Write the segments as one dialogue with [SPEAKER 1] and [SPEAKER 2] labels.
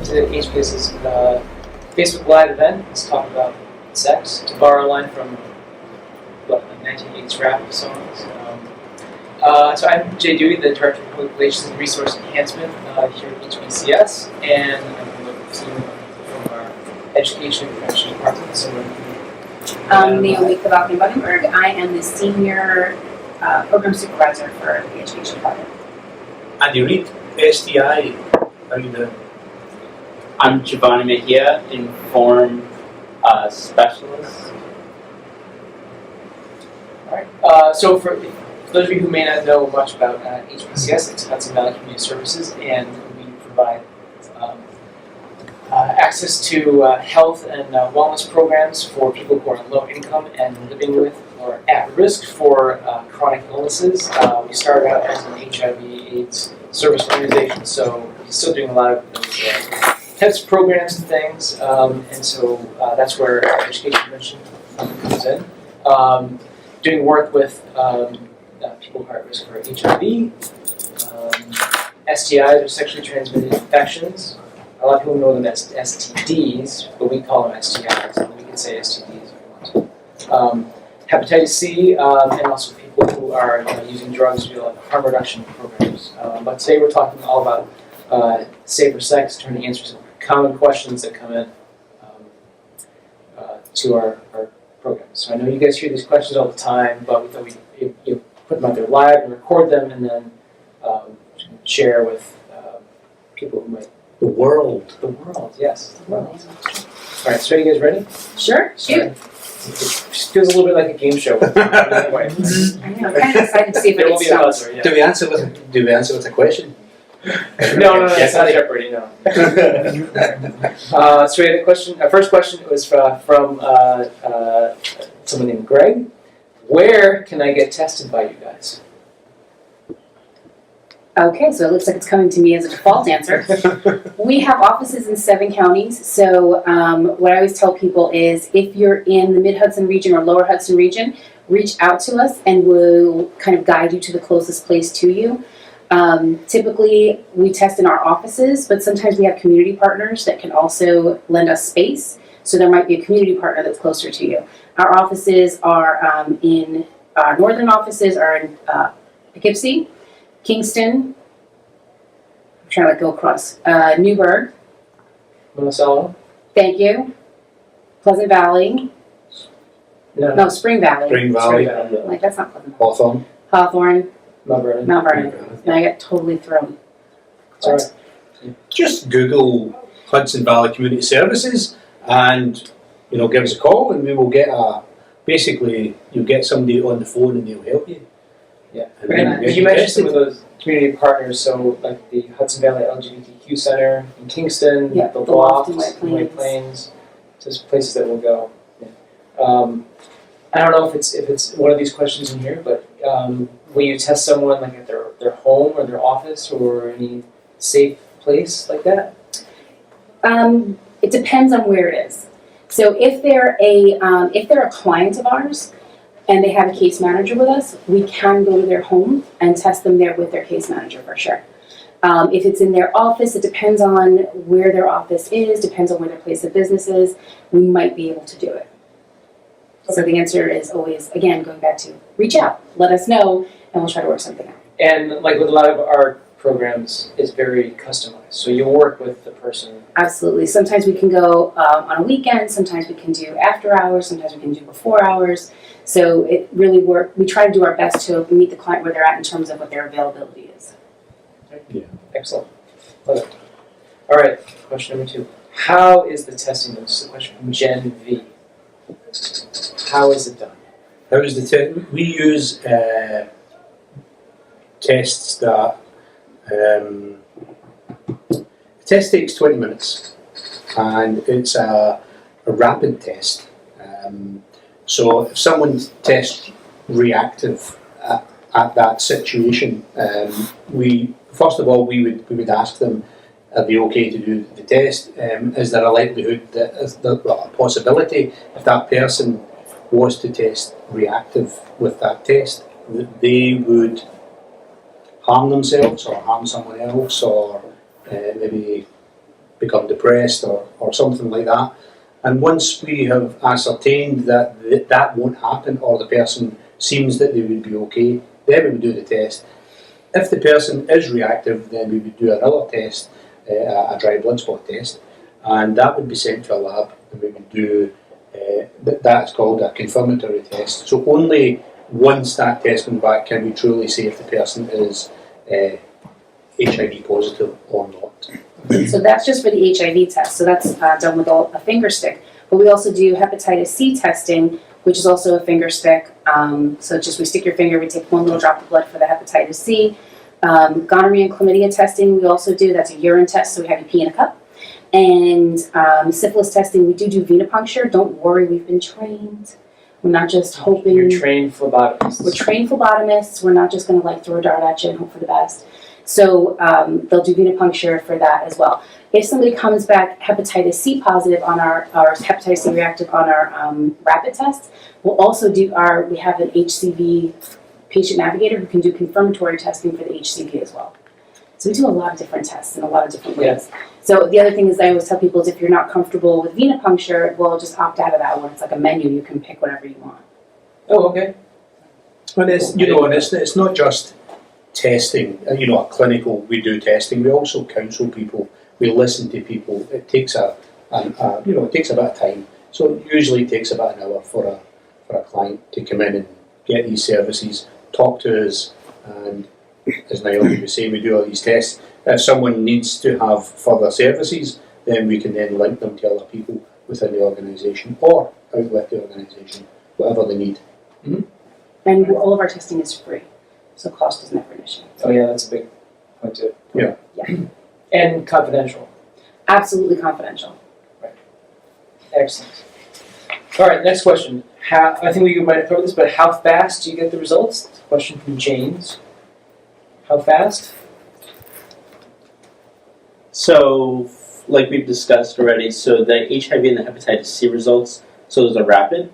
[SPEAKER 1] to HVCS's Facebook Live event. Let's talk about sex. To borrow a line from a 1980s rap songs. So I'm Jay Dewey, the Director of Public Relations and Resource Enhancement here at HVCS, and I'm with the team from our Education and Prevention Department. So
[SPEAKER 2] Naomi Kavakin-Buckenberg. I am the Senior Program Supervisor for the Education Department.
[SPEAKER 3] Andy Reid, STI. How you doing?
[SPEAKER 4] I'm Giovanni Mejia, Inform Specialist.
[SPEAKER 1] All right. So for those of you who may not know much about HVCS, it's Hudson Valley Community Services, and we provide access to health and wellness programs for people who are on low income and living with or at risk for chronic illnesses. We started out as an HIV/AIDS service organization, so we're still doing a lot of those types of programs and things, and so that's where education prevention comes in. Doing work with people who are at risk for HIV, STIs, or sexually transmitted infections. A lot of people know them as STDs, but we call them STIs, and we can say STDs if we want to. Hepatitis C, and also people who are using drugs to do like harm reduction programs. But today we're talking all about safer sex, trying to answer some common questions that come in to our programs. So I know you guys hear these questions all the time, but we thought we'd put them out there live and record them, and then share with people who might.
[SPEAKER 3] The world.
[SPEAKER 1] The world, yes. The world. All right, so are you guys ready?
[SPEAKER 2] Sure, shoot.
[SPEAKER 1] It feels a little bit like a game show. Anyway,
[SPEAKER 2] I know, I'm kind of excited to see if
[SPEAKER 1] there
[SPEAKER 2] it
[SPEAKER 1] will
[SPEAKER 2] gets
[SPEAKER 1] be a
[SPEAKER 2] stumped.
[SPEAKER 1] buzzer, yeah.
[SPEAKER 3] Do we answer with a question?
[SPEAKER 1] No, it's not Jeopardy, no. So we had a question. Our first question was from someone named Greg. Where can I get tested by you guys?
[SPEAKER 2] Okay, so it looks like it's coming to me as a default answer. We have offices in 7 counties, so what I always tell people is if you're in the Mid-Hudson region or Lower Hudson region, reach out to us and we'll kind of guide you to the closest place to you. Typically, we test in our offices, but sometimes we have community partners that can also lend us space, so there might be a community partner that's closer to you. Our offices are our northern offices are in Poughkeepsie, Kingston, I'm trying to go across, Newburgh,
[SPEAKER 1] Monticello?
[SPEAKER 2] thank you, Pleasant Valley, no, Spring Valley.
[SPEAKER 3] Spring Valley.
[SPEAKER 2] Like, that's not Pleasant.
[SPEAKER 3] Hawthorne.
[SPEAKER 2] Hawthorne,
[SPEAKER 1] Mount Vernon.
[SPEAKER 2] Mount Vernon. Now I got totally thrown.
[SPEAKER 1] It's all right.
[SPEAKER 3] Just Google Hudson Valley Community Services and give us a call, and we will get basically you'll get somebody on the phone and they'll help you.
[SPEAKER 1] Yeah.
[SPEAKER 3] And
[SPEAKER 1] You mentioned some of those community partners, so like the Hudson Valley LGBTQ Center in Kingston,
[SPEAKER 2] Yeah,
[SPEAKER 1] the
[SPEAKER 2] the
[SPEAKER 1] Loft,
[SPEAKER 2] Loft in
[SPEAKER 1] White Plains, just places that we'll go. Yeah. I don't know if it's one of these questions in here, but will you test someone like at their home or their office or any safe place like that?
[SPEAKER 2] It depends on where it is. So if they're a client of ours and they have a case manager with us, we can go to their home and test them there with their case manager for sure. If it's in their office, it depends on where their office is, depends on where their place of business is, we might be able to do it. So the answer is always, again, going back to reach out, let us know, and we'll try to work something out.
[SPEAKER 1] And like with a lot of our programs, it's very customized. So you work with the person.
[SPEAKER 2] Absolutely. Sometimes we can go on a weekend, sometimes we can do after hours, sometimes we can do before hours. So it really we try to do our best to meet the client where they're at in terms of what their availability is.
[SPEAKER 3] Yeah.
[SPEAKER 1] Excellent. Love it. All right, question number 2. How is the testing done? This is a question from Gen V. How is it done?
[SPEAKER 3] How is the test? We use tests that the test takes 20 minutes, and it's a rapid test. So if someone tests reactive at that situation, we first of all we would ask them, are they okay to do the test? Is there a likelihood that a possibility if that person was to test reactive with that test that they would harm themselves or harm someone else or maybe become depressed or something like that. And once we have ascertained that that won't happen, or the person seems that they would be okay, then we would do the test. If the person is reactive, then we would do another test, a dry blood spot test, and that would be sent to a lab, and we would do that's called a confirmatory test. So only once that test comes back can we truly say if the person is HIV positive or not.
[SPEAKER 2] So that's just for the HIV test. So that's done with a finger stick. But we also do hepatitis C testing, which is also a finger stick. So just we stick your finger, we take one little drop of blood for the hepatitis C. Gonorrhea and chlamydia testing we also do. That's a urine test, so we have you pee in a cup. And syphilis testing, we do venipuncture. Don't worry, we've been trained. We're not just hoping.
[SPEAKER 1] You're trained phlebotomists.
[SPEAKER 2] We're trained phlebotomists. We're not just going to throw a dart at you and hope for the best. So they'll do venipuncture for that as well. If somebody comes back hepatitis C positive on our hepatitis C reactive on our rapid test, we'll also do we have an HCV patient navigator who can do confirmatory testing for the HCV as well. So we do a lot of different tests in a lot of different ways. Yeah. So the other thing is I always tell people is if you're not comfortable with venipuncture, well, just opt out of that one. It's like a menu. You can pick whatever you want.
[SPEAKER 1] Oh, okay.
[SPEAKER 3] And it's not just testing. At clinical we do testing. We also counsel people. We listen to people. It takes it takes a bit of time. So usually it takes about an hour for a client to come in and get these services, talk to us, and as Naomi was saying, we do all these tests. If someone needs to have further services, then we can then link them to other people within the organisation or out with the organisation, whatever they need.
[SPEAKER 2] Mm-hmm. And all of our testing is free, so cost is never an issue.
[SPEAKER 1] Oh yeah, that's a big point too.
[SPEAKER 3] Yeah.
[SPEAKER 1] And confidential.
[SPEAKER 2] Absolutely confidential.
[SPEAKER 1] Right. Excellent. All right, next question. I think we might have covered this, but how fast do you get the results? Question from James. How fast?
[SPEAKER 4] So, like we've discussed already, so the HIV and the hepatitis C results, so those are rapid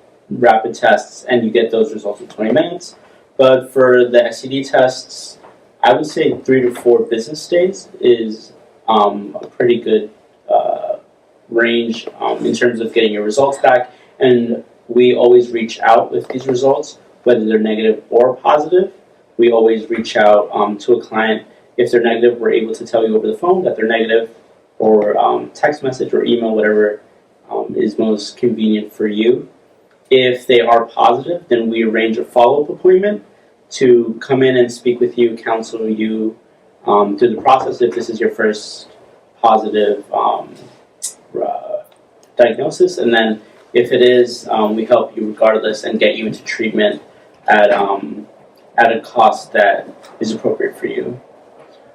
[SPEAKER 4] tests, and you get those results in 20 minutes. But for the STD tests, I would say 3 to 4 business days is a pretty good range in terms of getting your results back. And we always reach out with these results, whether they're negative or positive. We always reach out to a client. If they're negative, we're able to tell you over the phone that they're negative, or text message or email, whatever is most convenient for you. If they are positive, then we arrange a follow-up appointment to come in and speak with you, counsel you through the process if this is your first positive diagnosis. And then if it is, we help you regardless and get you into treatment at a cost that is appropriate for you.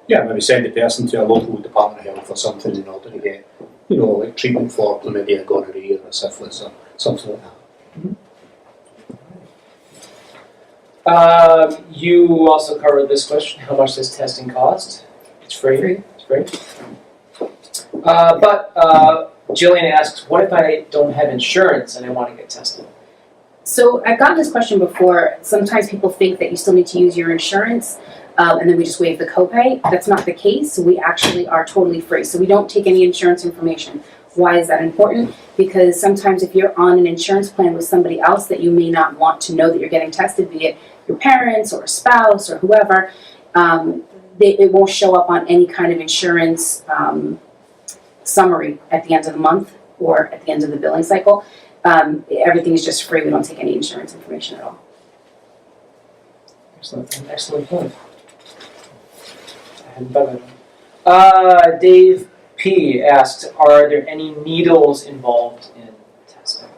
[SPEAKER 3] Yeah, maybe send the person to a local Department of Health or something in order to get, like treatment for chlamydia, gonorrhea, or syphilis, or something like that.
[SPEAKER 1] You also covered this question. How much does testing cost? It's free. It's free. But Jillian asks, what if I don't have insurance and I want to get tested?
[SPEAKER 2] So I've gotten this question before. Sometimes people think that you still need to use your insurance, and then we just waive the copay. That's not the case. We actually are totally free. So we don't take any insurance information. Why is that important? Because sometimes if you're on an insurance plan with somebody else that you may not want to know that you're getting tested, be it your parents or a spouse or whoever, it won't show up on any kind of insurance summary at the end of the month or at the end of the billing cycle. Everything is just free. We don't take any insurance information at all.
[SPEAKER 1] Excellent point. I hadn't thought of that. Dave P. asks, are there any needles involved in testing?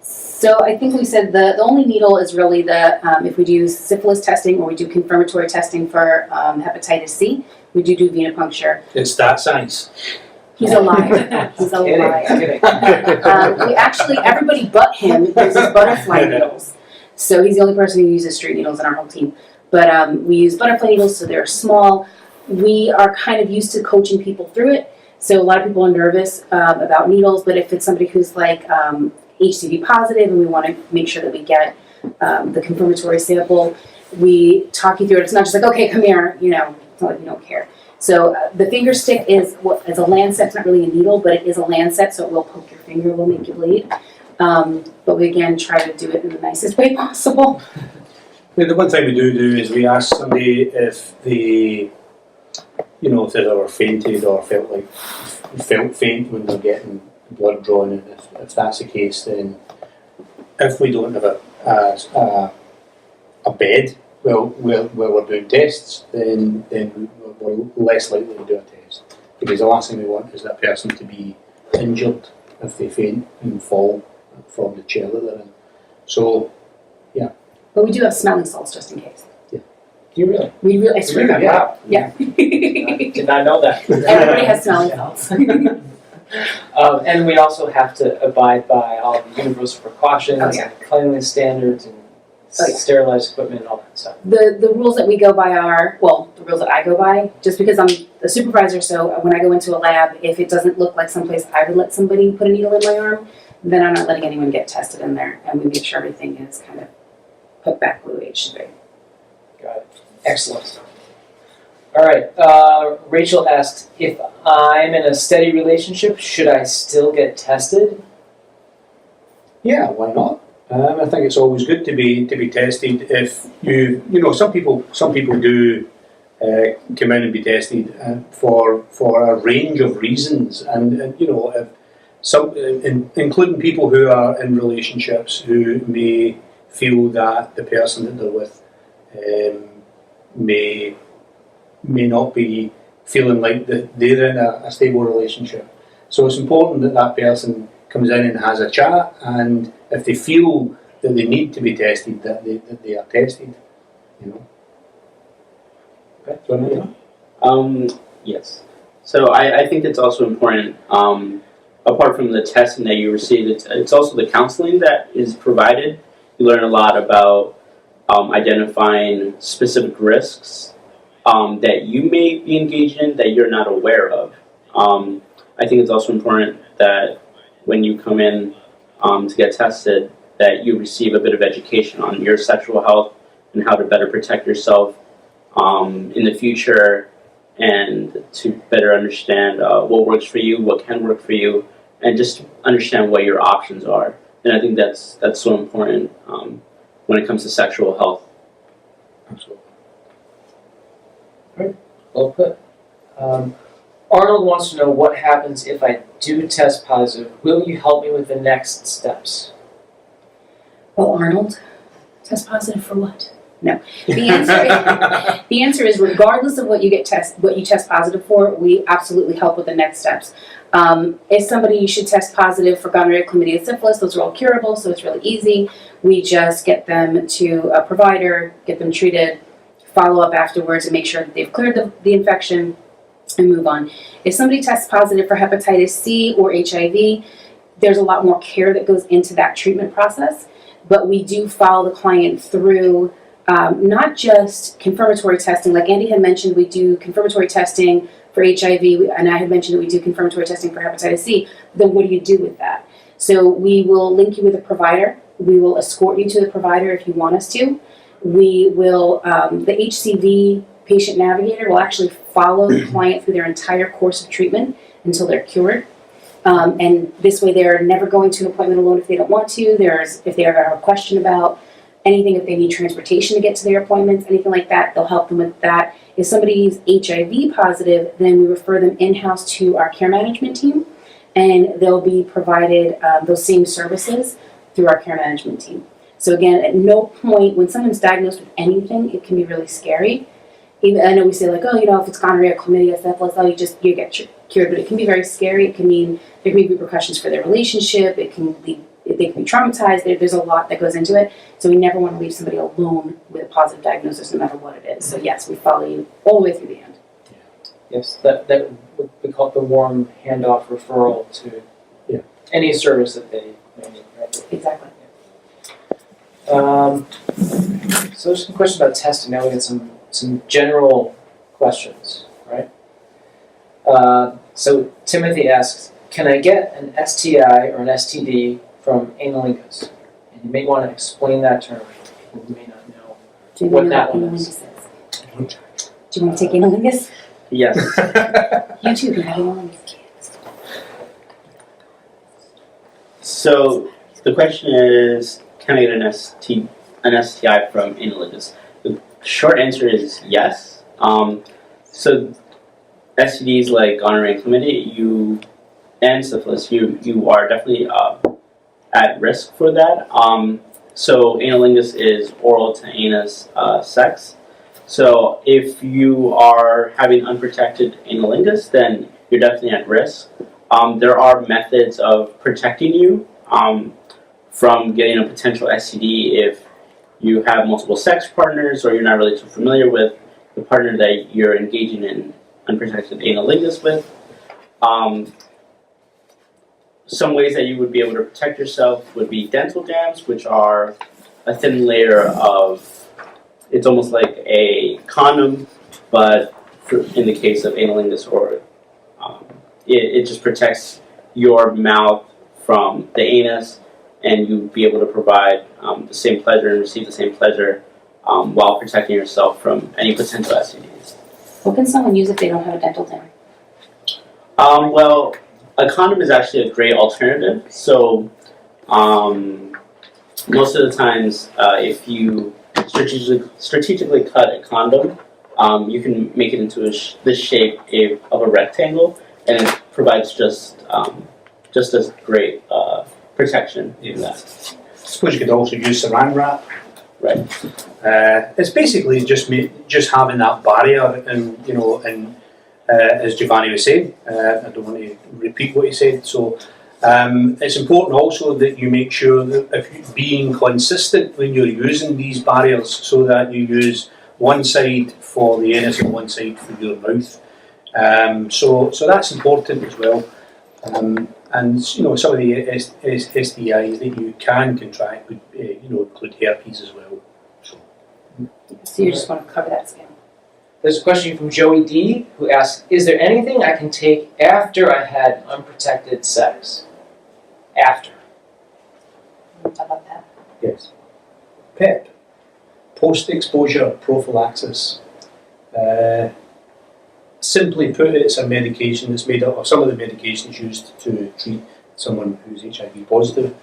[SPEAKER 2] So I think we said the only needle is really if we do syphilis testing or we do confirmatory testing for hepatitis C, we do venipuncture.
[SPEAKER 3] It's that size.
[SPEAKER 2] He's a liar. He's a liar.
[SPEAKER 1] Kidding.
[SPEAKER 2] We actually, everybody but him uses butterfly needles. So he's the only person who uses street needles in our whole team. But we use butterfly needles, so they're small. We are kind of used to coaching people through it. So a lot of people are nervous about needles, but if it's somebody who's like HCV positive and we want to make sure that we get the confirmatory sample, we talk you through it. It's not just like, okay, come here, it's not like we don't care. So the finger stick is a lancet. It's not really a needle, but it is a lancet, so it will poke your finger, will make you bleed. But we again try to do it in the nicest way possible.
[SPEAKER 3] The one thing we do is we ask somebody if they, if they've ever fainted or felt faint when they're getting blood drawn, and if that's the case, then if we don't have a bed where we're doing tests, then we're less likely to do a test, because the last thing we want is that person to be injured if they faint and fall from the chair that they're in. So,
[SPEAKER 2] But we do have smelling salts just in case.
[SPEAKER 1] Do you really?
[SPEAKER 2] We really, I swear to God.
[SPEAKER 1] Wow.
[SPEAKER 2] Yeah.
[SPEAKER 1] Did not know that.
[SPEAKER 2] Everybody has smelling salts.
[SPEAKER 1] And we also have to abide by all the universal precautions
[SPEAKER 2] Oh, yeah.
[SPEAKER 1] and cleanliness standards and
[SPEAKER 2] Oh, yeah.
[SPEAKER 1] sterilized equipment and all that stuff.
[SPEAKER 2] The rules that we go by are, the rules that I go by, just because I'm a supervisor, so when I go into a lab, if it doesn't look like someplace I would let somebody put a needle in my arm, then I'm not letting anyone get tested in there, and we make sure everything is kind of put back the way it should be.
[SPEAKER 1] Got it. Excellent. All right. Rachel asked, if I'm in a steady relationship, should I still get tested?
[SPEAKER 3] yeah, why not? I think it's always good to be tested. If some people do come in and be tested for a range of reasons, and if including people who are in relationships who may feel that the person that they're with may not be feeling like that they're in a stable relationship. So it's important that that person comes in and has a chat, and if they feel that they need to be tested, that they are tested. Okay. Do you want to
[SPEAKER 4] Yes. So I think it's also important, apart from the testing that you receive, it's also the counseling that is provided. You learn a lot about identifying specific risks that you may be engaged in that you're not aware of. I think it's also important that when you come in to get tested, that you receive a bit of education on your sexual health and how to better protect yourself in the future, and to better understand what works for you, what can work for you, and just understand what your options are. And I think that's so important when it comes to sexual health.
[SPEAKER 3] Absolutely.
[SPEAKER 1] Well put. Arnold wants to know what happens if I do test positive. Will you help me with the next steps?
[SPEAKER 2] Well, Arnold, test positive for what? No. The answer is regardless of what you test positive for, we absolutely help with the next steps. If somebody should test positive for gonorrhea, chlamydia, syphilis, those are all curable, so it's really easy. We just get them to a provider, get them treated, follow up afterwards, and make sure that they've cleared the infection, and move on. If somebody tests positive for hepatitis C or HIV, there's a lot more care that goes into that treatment process, but we do follow the client through not just confirmatory testing. Like Andy had mentioned, we do confirmatory testing for HIV, and I had mentioned that we do confirmatory testing for hepatitis C. Then what do you do with that? So we will link you with a provider. We will escort you to the provider if you want us to. We will, the HCV patient navigator will actually follow the client through their entire course of treatment until they're cured. And this way they're never going to an appointment alone if they don't want to. If they ever have a question about anything, if they need transportation to get to their appointments, anything like that, they'll help them with that. If somebody's HIV positive, then we refer them in-house to our care management team, and they'll be provided those same services through our care management team. So again, at no point, when someone's diagnosed with anything, it can be really scary. Even, I know we say like, if it's gonorrhea, chlamydia, syphilis, you get cured, but it can be very scary. It can mean there can be repercussions for their relationship. They can be traumatized. There's a lot that goes into it. So we never want to leave somebody alone with a positive diagnosis, no matter what it is. So yes, we follow you all the way through the end.
[SPEAKER 1] Yes, that we call it the warm handoff referral to any service that they may need. Right?
[SPEAKER 2] Exactly.
[SPEAKER 1] So there's some questions about testing. Now we get some general questions, right? So Timothy asks, can I get an STI or an STD from analingus? And you may want to explain that term. People may not know
[SPEAKER 2] Do you
[SPEAKER 1] what
[SPEAKER 2] know
[SPEAKER 1] that
[SPEAKER 2] what
[SPEAKER 1] one
[SPEAKER 2] analingus
[SPEAKER 1] is.
[SPEAKER 2] is? Do you want to take analingus?
[SPEAKER 4] Yes.
[SPEAKER 2] You too can have one.
[SPEAKER 4] So the question is, can I get an STI from analytics? The short answer is yes. So STDs like gonorrhea and chlamydia, and syphilis, you are definitely at risk for that. So analingus is oral to anus sex. So if you are having unprotected analingus, then you're definitely at risk. There are methods of protecting you from getting a potential STD if you have multiple sex partners or you're not really too familiar with the partner that you're engaging in unprotected analingus with. Some ways that you would be able to protect yourself would be dental dams, which are a thin layer of, it's almost like a condom, but in the case of analingus, or it just protects your mouth from the anus, and you'd be able to provide the same pleasure and receive the same pleasure while protecting yourself from any potential STDs.
[SPEAKER 2] What can someone use if they don't have a dental dam?
[SPEAKER 4] Well, a condom is actually a great alternative. So most of the times, if you strategically cut a condom, you can make it into this shape of a rectangle, and it provides just as great protection in that.
[SPEAKER 3] I suppose you could also use saran wrap.
[SPEAKER 4] Right.
[SPEAKER 3] It's basically just having that barrier, and as Giovanni was saying, I don't want to repeat what he said. So it's important also that you make sure that if you're being consistent when you're using these barriers, so that you use one side for the anus and one side for your mouth. So that's important as well. And some of the STIs that you can contract would include herpes as well.
[SPEAKER 2] So you just want to cover that skin.
[SPEAKER 1] There's a question from Joey D, who asks, is there anything I can take after I had unprotected sex? After.
[SPEAKER 2] How about that?
[SPEAKER 3] Yes. PEP, post-exposure prophylaxis. Simply put, it's a medication that's made up of some of the medications used to treat someone who's HIV positive.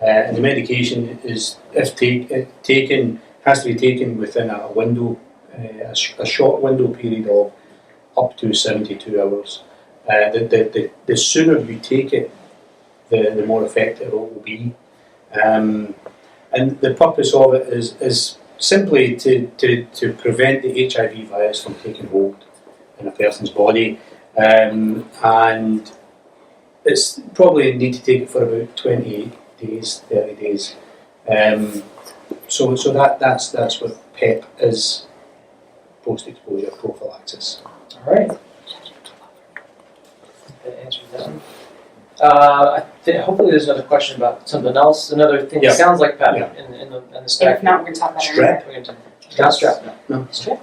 [SPEAKER 3] And the medication is, if taken, has to be taken within a window, a short window period of up to 72 hours. The sooner you take it, the more effective it will be. And the purpose of it is simply to prevent the HIV virus from taking hold in a person's body. And it's probably need to take it for about 28 days, 30 days. So that's what PEP is, post-exposure prophylaxis.
[SPEAKER 1] All right. That answers that one. Hopefully there's another question about something else, another thing that sounds like PEP in the stack.
[SPEAKER 2] If not, we're going to talk about
[SPEAKER 3] Strep.
[SPEAKER 1] We're going to not strep, no.
[SPEAKER 2] Strep.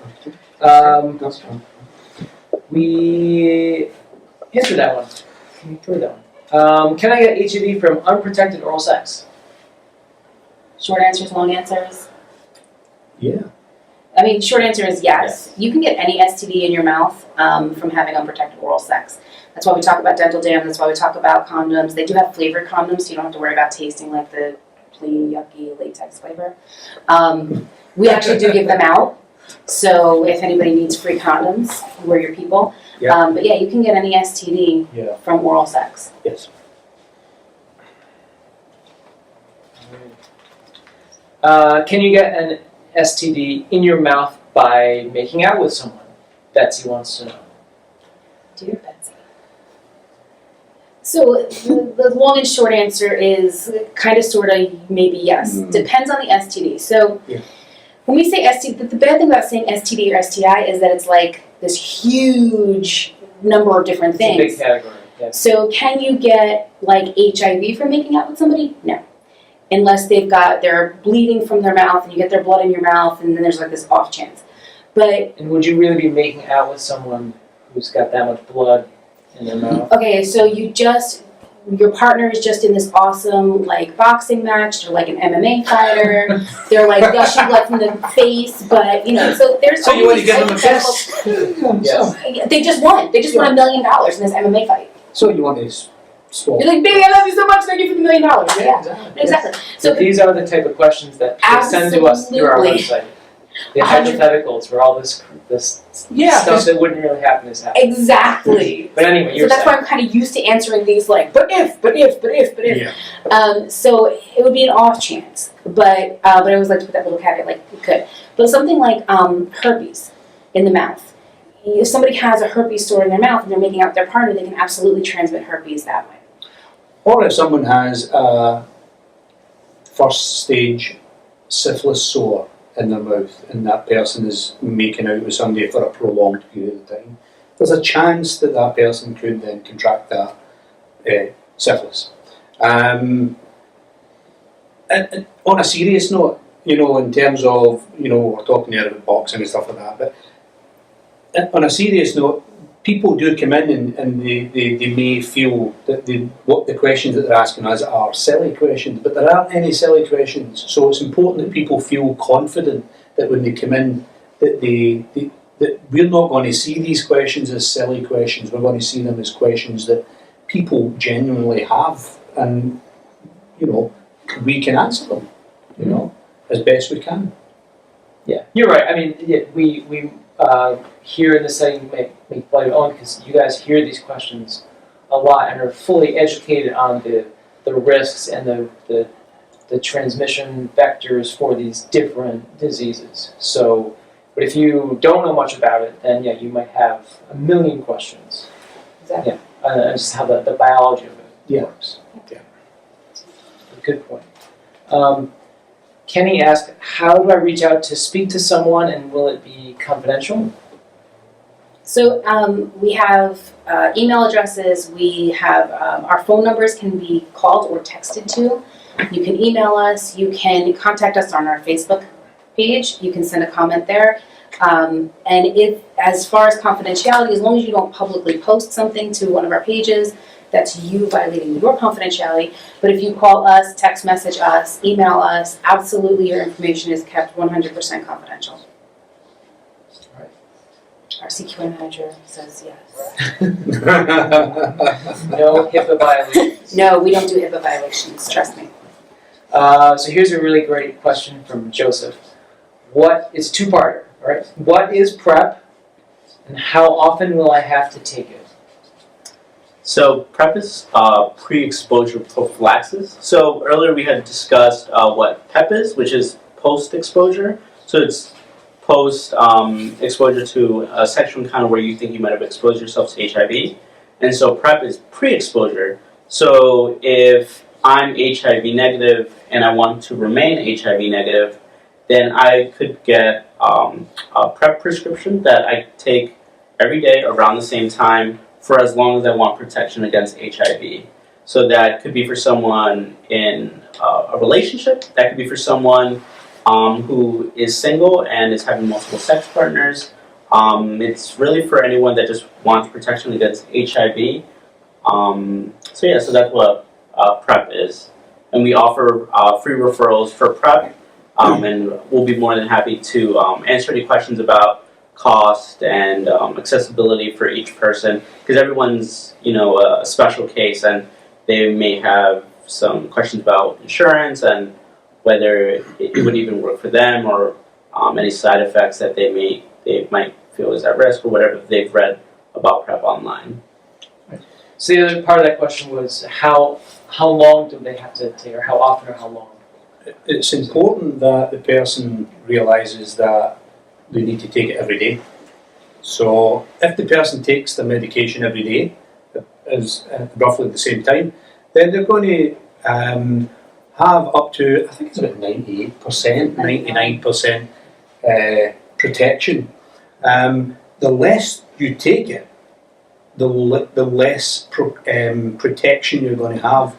[SPEAKER 1] We answered that one. We proved that one. Can I get HIV from unprotected oral sex?
[SPEAKER 2] Short answers, long answers.
[SPEAKER 3] Yeah.
[SPEAKER 2] I mean, short answer is yes. You can get any STD in your mouth from having unprotected oral sex. That's why we talk about dental dam. That's why we talk about condoms. They do have flavored condoms, so you don't have to worry about tasting like the plain, yucky latex flavor. We actually do give them out. So if anybody needs free condoms, we're your people.
[SPEAKER 3] Yeah.
[SPEAKER 2] But yeah, you can get any STD from oral sex.
[SPEAKER 3] Yes.
[SPEAKER 1] Can you get an STD in your mouth by making out with someone? Betsy wants to know.
[SPEAKER 2] Dear Betsy. So the long and short answer is kind of, sort of, maybe yes. Depends on the STD. So when we say STD, the bad thing about saying STD or STI is that it's like this huge number of different things.
[SPEAKER 1] It's a big category. Yeah.
[SPEAKER 2] So can you get like HIV from making out with somebody? No. Unless they're bleeding from their mouth and you get their blood in your mouth, and then there's like this off chance. But
[SPEAKER 1] and would you really be making out with someone who's got that much blood in their mouth?
[SPEAKER 2] okay, so you just your partner is just in this awesome like boxing match, or like an MMA fighter. They're like gushing blood from the face, but so there's.
[SPEAKER 3] So you want to
[SPEAKER 2] always
[SPEAKER 3] give them a
[SPEAKER 2] hypothetical-
[SPEAKER 3] kiss?
[SPEAKER 1] Yes.
[SPEAKER 2] They just won. They just won $1 million in this MMA fight.
[SPEAKER 3] So you want to swap?
[SPEAKER 2] You're like, baby, I love you so much. Thank you for the $1 million. Yeah, exactly.
[SPEAKER 1] So
[SPEAKER 2] So
[SPEAKER 1] these are the type of questions that they send to us through our
[SPEAKER 2] Absolutely.
[SPEAKER 1] website. The
[SPEAKER 2] 100.
[SPEAKER 1] hypotheticals where all this
[SPEAKER 2] Yeah.
[SPEAKER 1] stuff that wouldn't really happen is happening.
[SPEAKER 2] Exactly.
[SPEAKER 1] But anyway,
[SPEAKER 2] So
[SPEAKER 1] you're
[SPEAKER 2] that's
[SPEAKER 1] saying.
[SPEAKER 2] why I'm kind of used to answering these like, but if.
[SPEAKER 3] Yeah.
[SPEAKER 2] So it would be an off chance, but I always like to put that little caveat, like you could. But something like herpes in the mouth. If somebody has a herpes sore in their mouth and they're making out with their partner, they can absolutely transmit herpes that way.
[SPEAKER 3] Or if someone has a first stage syphilis sore in their mouth and that person is making out with somebody for a prolonged period of time, there's a chance that that person could then contract that syphilis. And on a serious note, in terms of, we're talking here about boxing and stuff like that, but on a serious note, people do come in and they may feel that what the questions that they're asking us are silly questions, but there aren't any silly questions. So it's important that people feel confident that when they come in, that that we're not going to see these questions as silly questions. We're going to see them as questions that people genuinely have, and we can answer them, as best we can.
[SPEAKER 1] Yeah, you're right. I mean, yeah, we here in the setting make light of own because you guys hear these questions a lot and are fully educated on the risks and the transmission vectors for these different diseases. So, but if you don't know much about it, then yeah, you might have a million questions.
[SPEAKER 2] Exactly.
[SPEAKER 1] Yeah, just how the biology of it works.
[SPEAKER 3] Yeah.
[SPEAKER 1] Good point. Kenny asked, how do I reach out to speak to someone and will it be confidential?
[SPEAKER 2] So we have email addresses, we have our phone numbers can be called or texted to. You can email us, you can contact us on our Facebook page, you can send a comment there. And if, as far as confidentiality, as long as you don't publicly post something to one of our pages, that's you violating your confidentiality. But if you call us, text message us, email us, absolutely your information is kept 100% confidential.
[SPEAKER 1] Right.
[SPEAKER 2] Our CQA manager says yes.
[SPEAKER 1] No HIPAA violations.
[SPEAKER 2] No, we don't do HIPAA violations, trust me.
[SPEAKER 1] So here's a really great question from Joseph. It's two-parter, right? What is PrEP and how often will I have to take it?
[SPEAKER 4] So PrEP is pre-exposure prophylaxis. So earlier we had discussed what PEP is, which is post-exposure. So it's post-exposure to a sexual encounter where you think you might have exposed yourself to HIV. And so PrEP is pre-exposure. So if I'm HIV negative and I want to remain HIV negative, then I could get a PrEP prescription that I take every day around the same time for as long as I want protection against HIV. So that could be for someone in a relationship, that could be for someone who is single and is having multiple sex partners. It's really for anyone that just wants protection against HIV. So that's what PrEP is. And we offer free referrals for PrEP, and we'll be more than happy to answer any questions about cost and accessibility for each person, because everyone's a special case and they may have some questions about insurance and whether it would even work for them, or any side effects that they might feel is at risk, or whatever they've read about PrEP online.
[SPEAKER 1] So the other part of that question was how long do they have to take, or how often or how long?
[SPEAKER 3] It's important that the person realises that they need to take it every day. So if the person takes the medication every day, is roughly at the same time, then they're going to have up to, I think it's about 98%, 99% protection. The less you take it, the less protection you're going to have.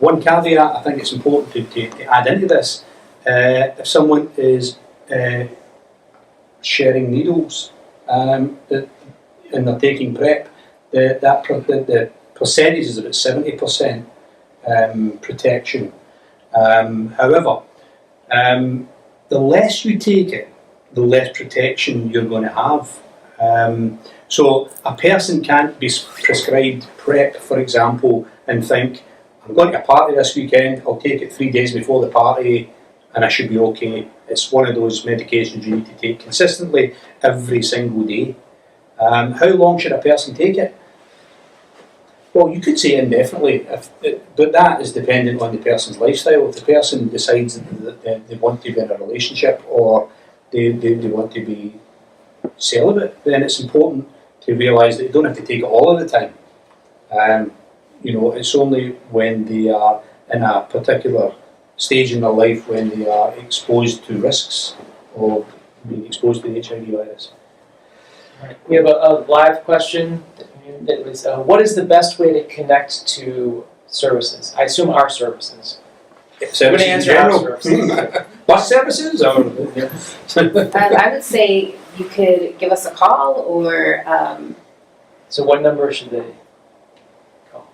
[SPEAKER 3] One caveat I think it's important to add into this, if someone is sharing needles and they're taking PrEP, the percentage is about 70% protection. However, the less you take it, the less protection you're going to have. So a person can't be prescribed PrEP, for example, and think, I'm going to a party this weekend, I'll take it 3 days before the party and I should be okay. It's one of those medications you need to take consistently every single day. How long should a person take it? Well, you could say indefinitely, but that is dependent on the person's lifestyle. If the person decides that they want to be in a relationship or they want to be celibate, then it's important to realise that they don't have to take it all of the time. It's only when they are in a particular stage in their life when they are exposed to risks of being exposed to the HIV virus.
[SPEAKER 1] Right. We have a live question that was, what is the best way to connect to services? I assume our services. I'm going to answer our services.
[SPEAKER 3] Bus services? Or,
[SPEAKER 2] I would say you could give us a call or
[SPEAKER 1] So what number should they call?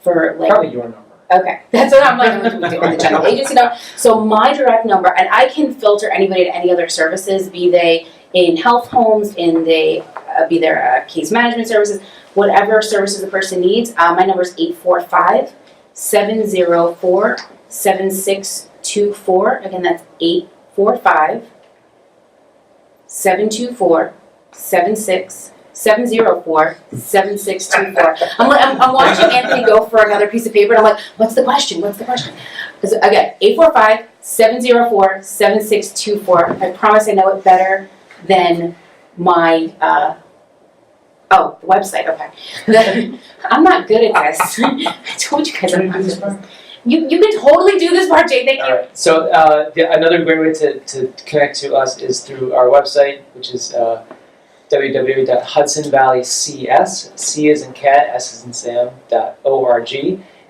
[SPEAKER 2] for like.
[SPEAKER 1] Probably your number.
[SPEAKER 2] Okay, that's what I'm like. I'm going to do on the general agency number. So my direct number, and I can filter anybody to any other services, be they in health homes, be there case management services, whatever services the person needs. My number is 845-704-7624. Again, that's 845-704-7624. I'm watching Anthony go for another piece of paper, and I'm like, what's the question? What's the question? Again, 845-704-7624. I promise I know it better than my, the website, okay. I'm not good at this. I told you guys I'm not good at this. You can totally do this part, Jay, thank you.
[SPEAKER 1] All right. So another great way to connect to us is through our website, which is www.hudsonvalleycs, C as in cat, S as in Sam.org.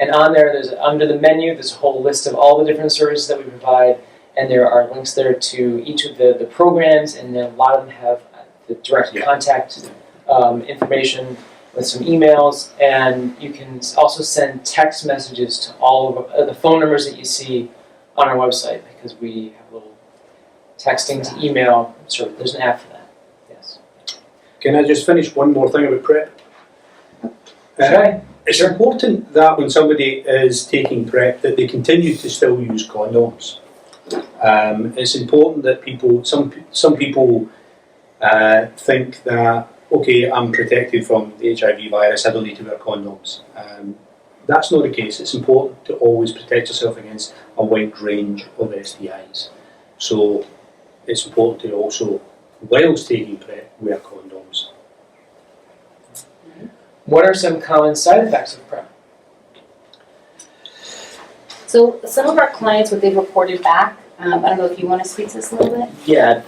[SPEAKER 1] And on there, under the menu, there's a whole list of all the different services that we provide, and there are links there to each of the programs, and then a lot of them have the direct contact information with some emails, and you can also send text messages to all of the phone numbers that you see on our website, because we have a little texting to email service. There's an app for that. Yes.
[SPEAKER 3] Can I just finish one more thing about PrEP? It's important that when somebody is taking PrEP that they continue to still use condoms. It's important that some people think that, okay, I'm protected from the HIV virus, I don't need to wear condoms. That's not the case. It's important to always protect yourself against a wide range of STIs. So it's important to also, whilst taking PrEP, wear condoms.
[SPEAKER 1] What are some common side effects of PrEP?
[SPEAKER 2] So some of our clients, what they've reported back, I don't know if you want to speak to this a little bit?
[SPEAKER 4] Yeah,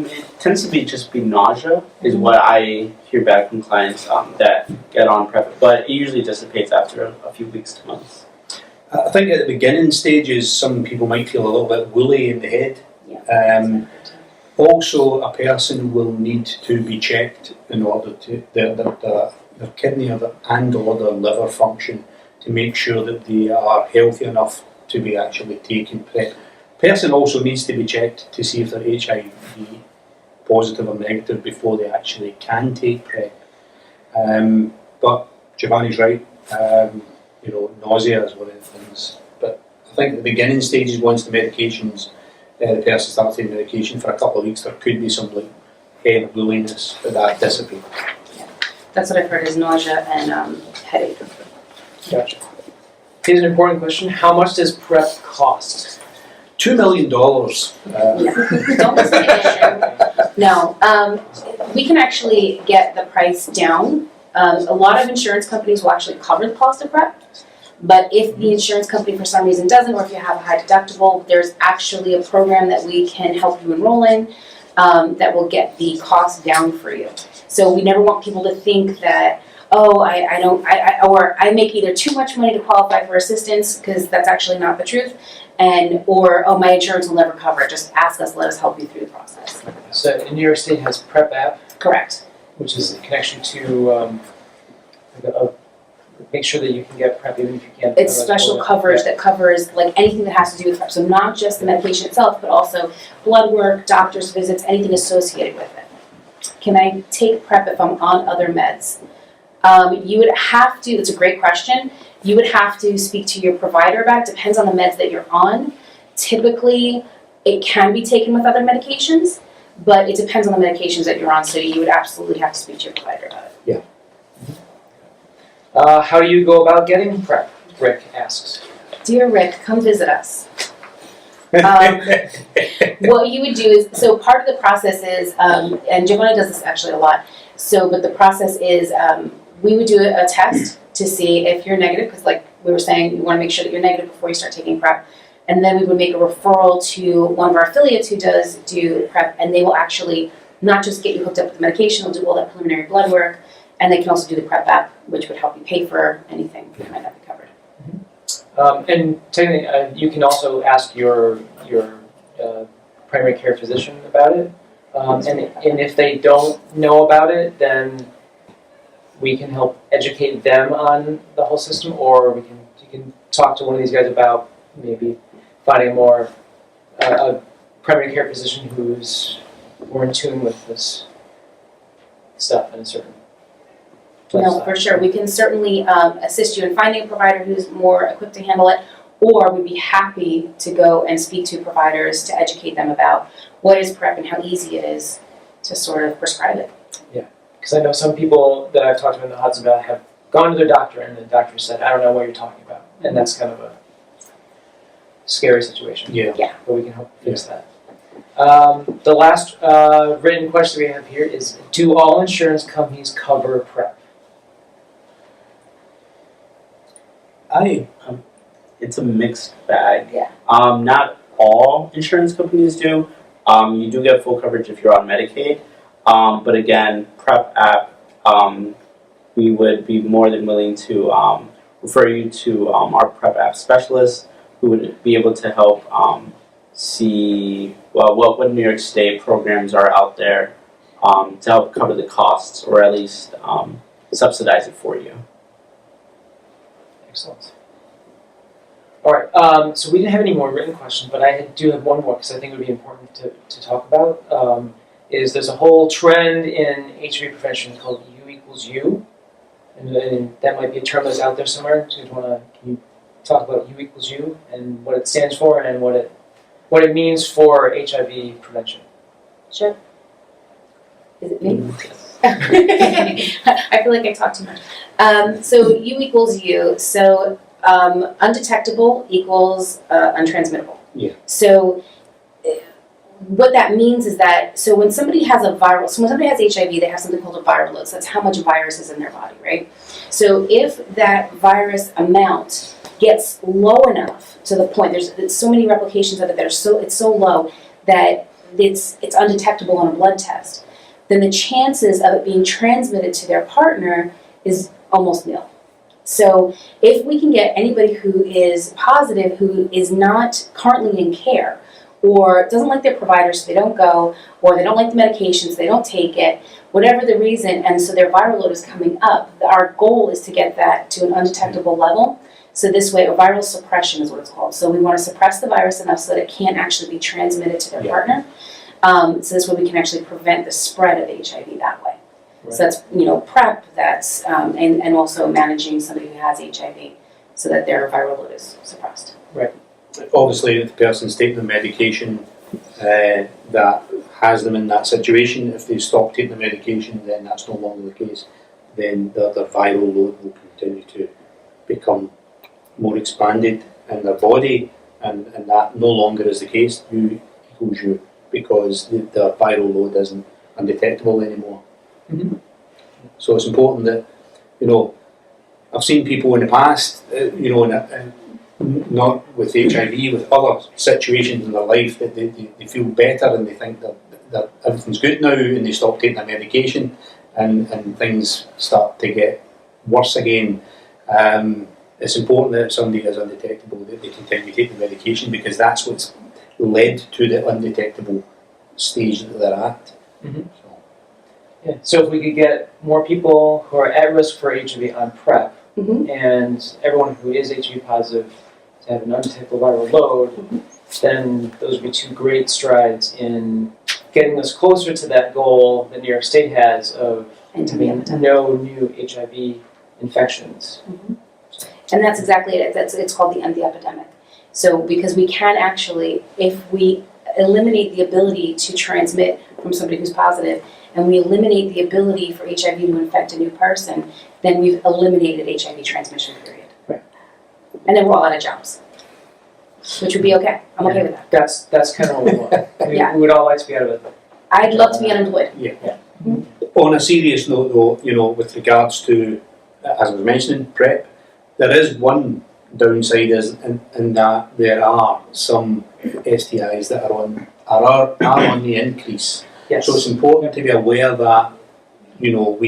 [SPEAKER 4] it tends to be nausea is what I hear back from clients that get on PrEP, but it usually dissipates after a few weeks to months.
[SPEAKER 3] I think at the beginning stages, some people might feel a little bit woolly in the head.
[SPEAKER 2] Yeah.
[SPEAKER 3] Also, a person will need to be checked in order to their kidney and or their liver function to make sure that they are healthy enough to be actually taking PrEP. Person also needs to be checked to see if they're HIV positive or negative before they actually can take PrEP. But Giovanni's right, nausea is one of the things. But I think at the beginning stages, once the medications, the person starts taking medication for a couple of weeks, there could be some head woolliness, but that dissipates.
[SPEAKER 2] That's what I've heard is nausea and headache.
[SPEAKER 1] Gotcha. Here's an important question. How much does PrEP cost?
[SPEAKER 3] $2 million.
[SPEAKER 2] Don't listen to issue. No, we can actually get the price down. A lot of insurance companies will actually cover the cost of PrEP, but if the insurance company for some reason doesn't, or if you have a high deductible, there's actually a program that we can help you enroll in that will get the cost down for you. So we never want people to think that, oh, I make either too much money to qualify for assistance, because that's actually not the truth, or my insurance will never cover it. Just ask us, let us help you through the process.
[SPEAKER 1] So New York State has PrEP app,
[SPEAKER 2] Correct.
[SPEAKER 1] which is a connection to a make sure that you can get PrEP even if you can't.
[SPEAKER 2] It's special coverage that covers like anything that has to do with PrEP. So not just the medication itself, but also blood work, doctor's visits, anything associated with it. Can I take PrEP if I'm on other meds? You would have to, it's a great question. You would have to speak to your provider about it. Depends on the meds that you're on. Typically, it can be taken with other medications, but it depends on the medications that you're on. So you would absolutely have to speak to your provider about it.
[SPEAKER 3] Yeah.
[SPEAKER 1] How do you go about getting PrEP? Rick asks.
[SPEAKER 2] Dear Rick, come visit us. What you would do is, so part of the process is, and Giovanna does this actually a lot, but the process is we would do a test to see if you're negative, because like we were saying, you want to make sure that you're negative before you start taking PrEP. And then we would make a referral to one of our affiliates who does do PrEP, and they will actually not just get you hooked up with the medication, they'll do all that preliminary blood work, and they can also do the PrEP app, which would help you pay for anything that might not be covered.
[SPEAKER 1] And technically, you can also ask your primary care physician about it. And if they don't know about it, then we can help educate them on the whole system, or you can talk to one of these guys about maybe finding a primary care physician who's more in tune with this stuff in a certain
[SPEAKER 2] No, for sure. We can certainly assist you in finding a provider who's more equipped to handle it, or we'd be happy to go and speak to providers to educate them about what is PrEP and how easy it is to sort of prescribe it.
[SPEAKER 1] Because I know some people that I've talked to in the Hudson Valley have gone to their doctor and the doctor said, I don't know what you're talking about. And that's kind of a scary situation.
[SPEAKER 3] Yeah.
[SPEAKER 1] But we can help fix that. The last written question we have here is, do all insurance companies cover PrEP?
[SPEAKER 4] It's a mixed bag.
[SPEAKER 2] Yeah.
[SPEAKER 4] Not all insurance companies do. You do get full coverage if you're on Medicaid. But again, PrEP app, we would be more than willing to refer you to our PrEP app specialist, who would be able to help see what New York State programs are out there to help cover the costs, or at least subsidize it for you.
[SPEAKER 1] Excellent. All right, so we didn't have any more written questions, but I do have one more because I think it would be important to talk about. Is there's a whole trend in HIV prevention called U equals U, and that might be a term that's out there somewhere. So can you talk about U equals U and what it stands for and what it means for HIV prevention?
[SPEAKER 2] Sure. Is it me? I feel like I talk too much. So U equals U. So undetectable equals untransmittable.
[SPEAKER 3] Yeah.
[SPEAKER 2] So what that means is that, so when somebody has when somebody has HIV, they have something called a viral load. So that's how much virus is in their body, right? So if that virus amount gets low enough to the point, there's so many replications of it that it's so low that it's undetectable on a blood test, then the chances of it being transmitted to their partner is almost nil. So if we can get anybody who is positive, who is not currently in care, or doesn't like their providers, so they don't go, or they don't like the medications, they don't take it, whatever the reason, and so their viral load is coming up, our goal is to get that to an undetectable level. So this way, a viral suppression is what it's called. So we want to suppress the virus enough so that it can't actually be transmitted to their partner. So this way we can actually prevent the spread of HIV that way. Right. So that's, PrEP, that's, and also managing somebody who has HIV so that their viral load is suppressed.
[SPEAKER 1] Right.
[SPEAKER 3] Obviously, if the person's taking the medication that has them in that situation, if they stop taking the medication, then that's no longer the case. Then their viral load will continue to become more expanded in their body, and that no longer is the case. U equals U, because the viral load isn't undetectable anymore.
[SPEAKER 1] Mm-hmm.
[SPEAKER 3] So it's important that, I've seen people in the past, not with HIV, with other situations in their life, that they feel better and they think that everything's good now, and they stop taking their medication and things start to get worse again. It's important that if somebody is undetectable, that they continue taking the medication, because that's what's led to the undetectable stage that they're at.
[SPEAKER 1] Mm-hmm. So if we could get more people who are at risk for HIV on PrEP,
[SPEAKER 2] Mhm.
[SPEAKER 1] and everyone who is HIV positive to have an undetectable viral load, then those would be two great strides in getting us closer to that goal that New York State has of
[SPEAKER 2] And to be able
[SPEAKER 1] having
[SPEAKER 2] to.
[SPEAKER 1] no new HIV infections.
[SPEAKER 2] And that's exactly it. It's called the end the epidemic. So because we can actually, if we eliminate the ability to transmit from somebody who's positive, and we eliminate the ability for HIV to infect a new person, then we've eliminated HIV transmission, period.
[SPEAKER 1] Right.
[SPEAKER 2] And then we're all out of jobs, which would be okay. I'm okay with that.
[SPEAKER 1] That's kind of what we want.
[SPEAKER 2] Yeah.
[SPEAKER 1] We would all like to be out of it.
[SPEAKER 2] I'd love to be unemployed.
[SPEAKER 3] On a serious note though, you know, with regards to, as I was mentioning, PrEP, there is one downside is in that there are some STIs that are on the increase.
[SPEAKER 1] Yes.
[SPEAKER 3] So it's important to be aware that, you know,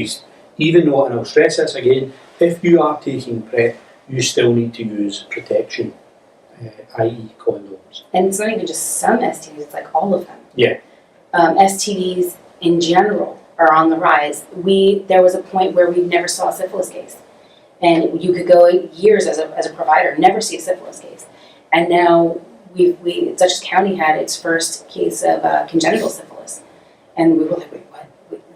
[SPEAKER 3] even though, and I'll stress this again, if you are taking PrEP, you still need to use protection, i.e. condoms.
[SPEAKER 2] And it's not even just some STDs, it's like all of them.
[SPEAKER 3] Yeah.
[SPEAKER 2] STDs in general are on the rise. There was a point where we never saw a syphilis case. And you could go years as a provider, never see a syphilis case. And now Dutchess County had its first case of congenital syphilis. And we were like, wait, what?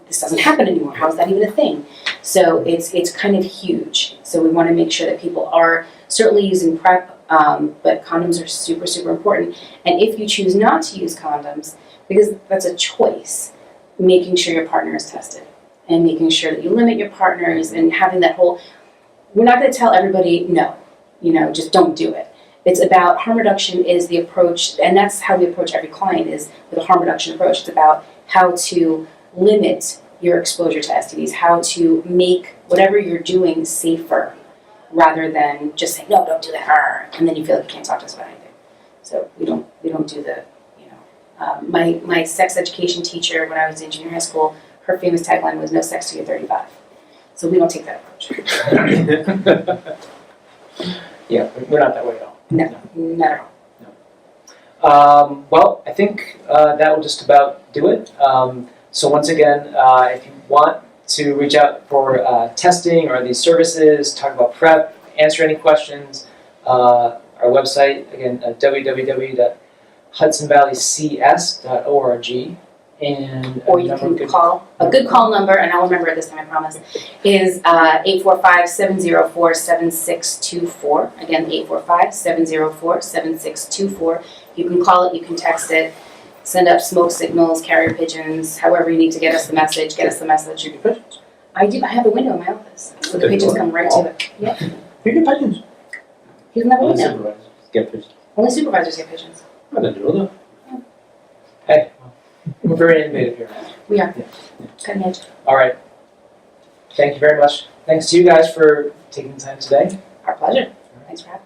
[SPEAKER 2] This doesn't happen anymore. How is that even a thing? So it's kind of huge. So we want to make sure that people are certainly using PrEP, but condoms are super, super important. And if you choose not to use condoms, because that's a choice, making sure your partner is tested and making sure that you limit your partners and having that whole, we're not going to tell everybody no, just don't do it. It's about harm reduction is the approach, and that's how we approach every client is with a harm reduction approach. It's about how to limit your exposure to STDs, how to make whatever you're doing safer rather than just say, no, don't do that, and then you feel like you can't talk to us about anything. So we don't do the, my sex education teacher when I was in junior high school, her famous tagline was no sex till you're 35. So we don't take that approach.
[SPEAKER 1] Yeah, we're not that way at all.
[SPEAKER 2] No, not at all.
[SPEAKER 1] Well, I think that will just about do it. So once again, if you want to reach out for testing or these services, talk about PrEP, answer any questions, our website, again, www.hudsonvalleycs.org.
[SPEAKER 2] Or you can call, a good call number, and I'll remember it this time, I promise, is 845-704-7624. Again, 845-704-7624. You can call it, you can text it, send up smoke signals, carrier pigeons, however you need to get us the message,
[SPEAKER 3] You get pigeons.
[SPEAKER 2] I have a window in my office, so the pigeons come right to it. Yeah,
[SPEAKER 3] You get pigeons.
[SPEAKER 2] he doesn't have a
[SPEAKER 4] Only
[SPEAKER 2] window.
[SPEAKER 4] supervisors get pigeons.
[SPEAKER 2] Only supervisors get pigeons.
[SPEAKER 3] I didn't know that.
[SPEAKER 1] Hey, we're very innovative here.
[SPEAKER 2] We are.
[SPEAKER 1] Yeah.
[SPEAKER 2] Cutting edge.
[SPEAKER 1] All right. Thank you very much. Thanks to you guys for taking the time today.
[SPEAKER 2] Our pleasure. Thanks for having me.